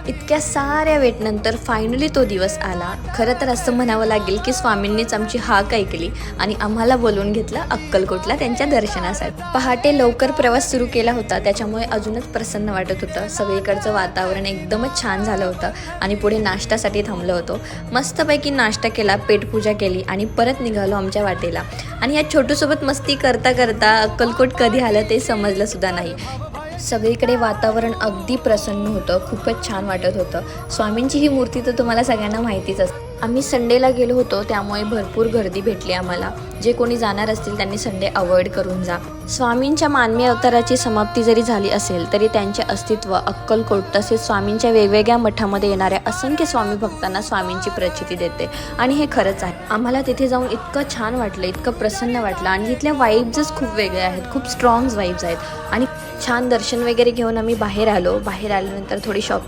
इतक्या साऱ्या वेटनंतर फायनली तो दिवस आला. खरं तर असं म्हणावं लागेल की स्वामींनीच आमची हाक ऐकली आणि आम्हाला बोलवून घेतलं अक्कलकोटला त्यांच्या दर्शनासाठी. पहाटे लवकर प्रवास सुरू केला होता, त्याच्यामुळे अजूनच प्रसन्न वाटत होतं. सगळीकडचं वातावरण एकदमच छान झालं होतं आणि पुढे नाश्त्यासाठी थांबलो होतो. मस्तपैकी नाश्ता केला, पेटपूजा केली आणि परत निघालो आमच्या वाटेला. आणि या छोटूसोबत मस्ती करता करता अक्कलकोट कधी आलं ते समजलं सुद्धा नाही. सगळीकडे वातावरण अगदी प्रसन्न होतं, खूपच छान वाटत होतं. स्वामींची ही मूर्ती तर तुम्हाला सगळ्यांना माहितीच असते. आम्ही संडेला गेलो होतो, त्यामुळे भरपूर गर्दी भेटली आम्हाला. जे कोणी जाणार असतील त्यांनी संडे अवॉइड करून जा. स्वामींच्या मानवी अवताराची समाप्ती जरी झाली असेल तरी त्यांचे अस्तित्व अक्कलकोट तसेच स्वामींच्या वेगवेगळ्या मठामध्ये येणाऱ्या असंख्य स्वामी भक्तांना स्वामींची प्रचिती देते आणि हे खरंच आहे. आम्हाला तिथे जाऊन इतकं छान वाटलं, इतकं प्रसन्न वाटलं आणि तिथल्या वाईब्सच खूप वेगळ्या आहेत, खूप स्ट्रॉंग वाईब्स आहेत. आणि छान दर्शन वगैरे घेऊन आम्ही बाहेर आलो. बाहेर आल्यानंतर थोडी